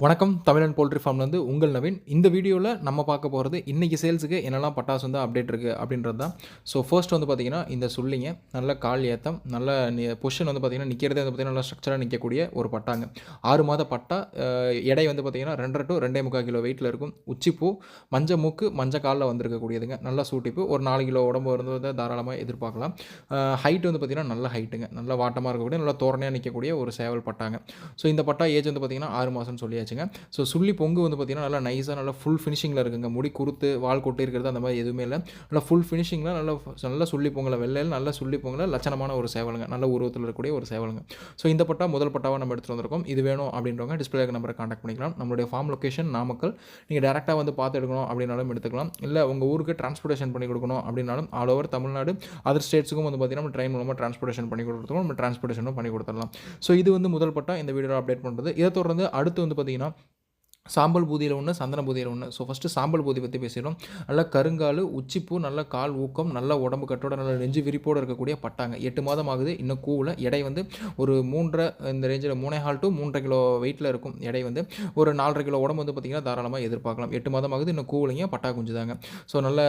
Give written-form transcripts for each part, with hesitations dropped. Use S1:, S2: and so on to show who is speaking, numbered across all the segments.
S1: வணக்கம் தமிழன் போல்ட்ரி ஃபார்ம்லேருந்து உங்கள் நவீன். இந்த வீடியோவில் நம்ம பார்க்க போகிறது இன்றைக்கி சேல்ஸுக்கு என்னெல்லாம் பட்டாசு வந்து அப்டேட் இருக்குது அப்படின்றது தான். ஸோ ஃபர்ஸ்ட் வந்து பார்த்திங்கன்னா இந்த சுள்ளிங்க நல்ல கால் ஏத்தம் நல்ல பொசிஷன் வந்து பார்த்திங்கன்னா நிற்கிறதே வந்து பார்த்திங்கன்னா நல்லா ஸ்ட்ரக்சராக நிற்கக்கூடிய ஒரு பட்டாங்க. 6 மாத பட்டா. எடை வந்து பார்த்திங்கன்னா 2.5 to 2.25 கிலோ வெயிட்டில் இருக்கும். உச்சிப்பூ மஞ்சள் மூக்கு மஞ்சள் காலில் வந்திருக்கக்கூடியதுங்க. நல்லா சூட்டிப்பு ஒரு 4 கிலோ உடம்பு வந்து தாராளமாக எதிர்பார்க்கலாம். ஹைட் வந்து பார்த்திங்கன்னா நல்ல ஹைட்டுங்க. நல்லா வாட்டமாக இருக்கக்கூடிய நல்லா தோரணையாக நிற்கக்கூடிய ஒரு சேவல் பட்டாங்க. ஸோ இந்த பட்டா ஏஜ் வந்து பார்த்திங்கன்னா 6 மாதம்னு சொல்லியாச்சுங்க. ஸோ சுள்ளி பொங்கு வந்து பார்த்திங்கன்னா நல்லா நைஸாக நல்லா ஃபுல் ஃபினிஷிங்கில் இருக்குங்க. முடி குறுத்து வால் கொட்டி இருக்கிறது அந்த மாதிரி எதுவுமே இல்லை. நல்லா ஃபுல் ஃபினிஷிங்கில் நல்ல சுள்ளி பொங்கலை வெள்ளையில் நல்ல சுள்ளி பொங்கலை லட்சணமான ஒரு சேவலுங்க. நல்ல உருவத்தில் இருக்கக்கூடிய ஒரு சேவலுங்க. ஸோ இந்த பட்டா முதல் பட்டாவாக நம்ம எடுத்துகிட்டு வந்திருக்கோம். இது வேணும் அப்படின்றவங்க டிஸ்பிளே நம்பரை கான்டாக்ட் பண்ணிக்கலாம். நம்மளுடைய ஃபார்ம் லொக்கேஷன் நாமக்கல். நீங்கள் டேரெக்டாக வந்து பார்த்து எடுக்கணும் அப்படின்னாலும் எடுத்துக்கலாம். இல்லை உங்கள் ஊருக்கு டிரான்ஸ்போர்ட்டேஷன் பண்ணி கொடுக்கணும் அப்படின்னாலும் ஆல் ஓவர் தமிழ்நாடு அதர் ஸ்டேட்ஸுக்கும் வந்து பார்த்திங்கன்னா நம்ம ட்ரெயின் மூலமாக டிரான்ஸ்போர்ட்டேஷன் பண்ணி கொடுத்துருக்கோம். நம்ம டிரான்ஸ்போர்ட்டேஷனும் பண்ணி கொடுத்துடலாம். ஸோ இது வந்து முதல் பட்டா இந்த வீடியோவில் அப்டேட் பண்ணுறது. இதை தொடர்ந்து அடுத்து வந்து பார்த்திங்கன்னா சாம்பல் பூதியில் ஒன்று சந்தன பூதியில் ஒன்று. ஸோ ஃபஸ்ட்டு சாம்பல் பூதி பற்றி பேசிடும். நல்ல கருங்கால் உச்சிப்பூ நல்ல கால் ஊக்கம் நல்ல உடம்பு கட்டோட நல்ல நெஞ்சு விரிப்போடு இருக்கக்கூடிய பட்டாங்க. 8 மாதம் ஆகுது. இன்னும் கூவில் எடை வந்து ஒரு 3.5 இந்த ரேஞ்சில் 3.5 to 3.5 கிலோ வெயிட்டில் இருக்கும். எடை வந்து ஒரு 4.5 கிலோ உடம்பு வந்து பார்த்திங்கன்னா தாராளமாக எதிர்பார்க்கலாம். 8 மாதம் ஆகுது. இன்னும் கூவிலிங்க பட்டா குஞ்சு தாங்க. ஸோ நல்ல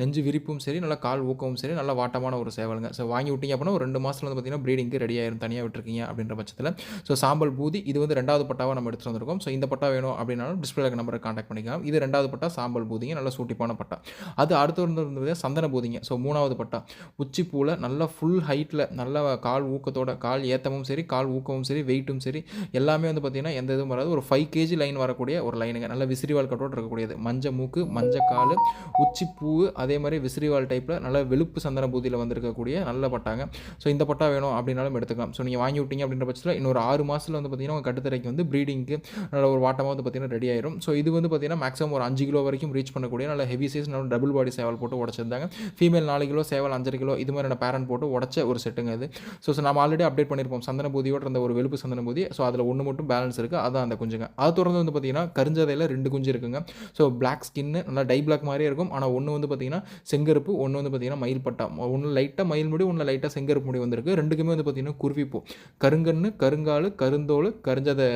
S1: நெஞ்சு விரிப்பும் சரி நல்ல கால் ஊக்கமும் சரி நல்ல வாட்டமான ஒரு சேவலுங்க. ஸோ வாங்கி விட்டிங்க அப்படின்னா ஒரு 2 மாதத்தில் வந்து பார்த்திங்கன்னா ப்ரீடிங்க்கு ரெடி ஆயிரும். தனியாக விட்டுருக்கீங்க அப்படின்ற பட்சத்தில். ஸோ சாம்பல் பூதி இது வந்து 2வது பட்டாவாக நம்ம எடுத்துகிட்டு வந்திருக்கோம். ஸோ இந்த பட்டா வேணும் அப்படின்னாலும் டிஸ்பிளே நம்பரை கான்டாக்ட் பண்ணிக்கலாம். இது 2வது பட்டா சாம்பல் பூதிங்க. நல்ல சூட்டிப்பான பட்டா. அது அடுத்து வந்து சந்தன பூதிங்க. ஸோ 3வது பட்டா உச்சிப்பூவில் நல்ல ஃபுல் ஹைட்டில் நல்ல கால் ஊக்கத்தோட கால் ஏத்தமும் சரி கால் ஊக்கமும் சரி வெயிட்டும் சரி எல்லாமே வந்து பார்த்திங்கன்னா எந்த இதுவும் வராது. ஒரு 5 kg லைன் வரக்கூடிய ஒரு லைனுங்க. நல்ல விசிறிவால் கட்டோடு இருக்கக்கூடியது. மஞ்சள் மூக்கு மஞ்சள் கால் உச்சிப்பூ அதே மாதிரி விசிறிவால் டைப்பில் நல்ல வெளுப்பு சந்தன பூதியில் வந்திருக்கக்கூடிய நல்ல பட்டாங்க. ஸோ இந்த பட்டா வேணும் அப்படின்னாலும் எடுத்துக்கலாம். ஸோ நீங்கள் வாங்கி விட்டீங்க அப்படின்ற பட்சத்தில் இன்னொரு 6 மாதத்தில் வந்து பார்த்திங்கன்னா உங்கள் கட்டுத்தரைக்கு வந்து ப்ரீடிங்க்கு நல்ல ஒரு வாட்டமாக வந்து பார்த்திங்கன்னா ரெடி ஆயிரும். ஸோ இது வந்து பார்த்திங்கன்னா மேக்ஸிமம் ஒரு 5 கிலோ வரைக்கும் ரீச் பண்ணக்கூடிய நல்ல ஹெவி சைஸ் நல்ல டபுள் பாடி சேவல் போட்டு உடச்சிருந்தாங்க. ஃபீமேல் 4 கிலோ சேவல் 5.5 கிலோ இது மாதிரியான பேரண்ட் போட்டு உடச்ச ஒரு செட்டுங்க இது. ஸோ நம்ம ஆல்ரெடி அப்டேட் பண்ணியிருப்போம் சந்தன பூதியோட இருந்த ஒரு வெளுப்பு சந்தன பூதி. ஸோ அதில் ஒன்று மட்டும் பேலன்ஸ் இருக்குது. அதான் அந்த குஞ்சுங்க. அது தொடர்ந்து வந்து பார்த்திங்கன்னா கரிஞ்சதையில் 2 குஞ்சு இருக்குங்க. ஸோ பிளாக் ஸ்கின்னு நல்லா டை பிளாக் மாதிரியே இருக்கும். ஆனால் ஒன்று வந்து பார்த்திங்கன்னா செங்கருப்பு ஒன்று வந்து பார்த்திங்கன்னா மயில் பட்டா. ஒன்று லைட்டாக மயில் முடி ஒன்று லைட்டாக செங்கருப்பு முடி வந்திருக்கு. ரெண்டுக்குமே வந்து பார்த்திங்கன்னா குருவிப்பூ கருங்கண்ணு கருங்கால் கருந்தோல் கரிஞ்சதை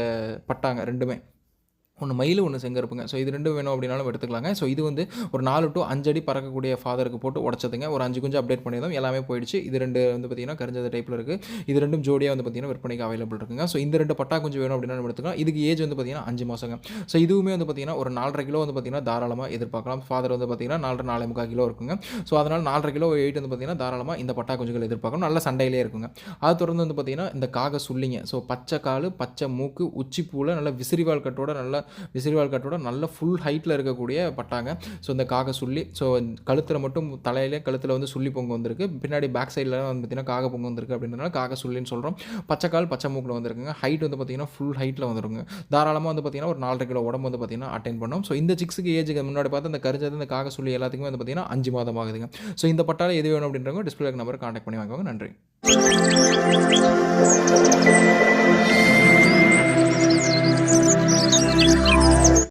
S1: பட்டாங்க ரெண்டுமே. ஒன்று மயில் ஒன்று செங்கருப்புங்க. ஸோ இது 2 வேணும் அப்படின்னாலும் எடுத்துக்கலாங்க. ஸோ இது வந்து ஒரு 4 to 5 அடி பறக்கக்கூடிய ஃபாதருக்கு போட்டு உடச்சதுங்க. ஒரு 5 குஞ்சு அப்டேட் பண்ணியிருந்தோம். எல்லாமே போயிடுச்சு. இது 2 வந்து பார்த்திங்கன்னா கரிஞ்சது டைப்பில் இருக்குது. இது 2ம் ஜோடியாக வந்து பார்த்திங்கன்னா விற்பனைக்கு அவைலபிள் இருக்குங்க. ஸோ இந்த 2 பட்டா குஞ்சு வேணும் அப்படின்னாலும் எடுத்துக்கலாம். இதுக்கு ஏஜ் வந்து பார்த்திங்கன்னா 5 மாதங்க. ஸோ இதுவுமே வந்து பார்த்திங்கன்னா ஒரு 4.5 கிலோ வந்து பார்த்திங்கன்னா தாராளமாக எதிர்பார்க்கலாம். ஃபாதர் வந்து பார்த்திங்கன்னா 4.5 கிலோ இருக்குங்க. ஸோ அதனால் 4.5 கிலோ வெயிட் வந்து பார்த்திங்கன்னா தாராளமாக இந்த பட்டா குஞ்சுகள் எதிர்பார்க்கணும். நல்ல சண்டையிலே இருக்குங்க. அது தொடர்ந்து வந்து பார்த்திங்கன்னா இந்த காக சுள்ளிங்க. ஸோ பச்சை கால் பச்சை மூக்கு உச்சிப்பூவில் நல்ல விசிறிவால் கட்டோட நல்ல விசிறிவால் கட்டோட நல்ல ஃபுல் ஹைட்டில் இருக்கக்கூடிய பட்டாங்க. ஸோ இந்த காக சுள்ளி. ஸோ கழுத்தில் மட்டும் தலையிலே கழுத்தில் வந்து சுள்ளி பொங்கு வந்திருக்கு. பின்னாடி பேக் சைடில் வந்து பார்த்திங்கன்னா காக பொங்கு வந்திருக்கு அப்படின்றனால காக சுள்ளின்னு சொல்கிறோம். பச்சைக்கால் பச்சை மூக்கில் வந்துருக்குங்க. ஹைட் வந்து பார்த்திங்கன்னா ஃபுல் ஹைட்டில் வந்துருங்க. தாராளமாக வந்து பார்த்திங்கன்னா ஒரு 4.5 கிலோ உடம்பு வந்து பார்த்திங்கன்னா அட்டைன் பண்ணோம். ஸோ இந்த சிக்ஸுக்கு ஏஜுக்கு முன்னாடி பார்த்து இந்த கரிஞ்சது இந்த காக சுள்ளி எல்லாத்துக்குமே வந்து பார்த்திங்கன்னா 5 மாதம் ஆகுதுங்க. ஸோ இந்த பட்டால எது வேணும் அப்படின்றவங்க டிஸ்பிளே நம்பரை கான்டாக்ட் பண்ணி வாங்குவாங்க. நன்றி.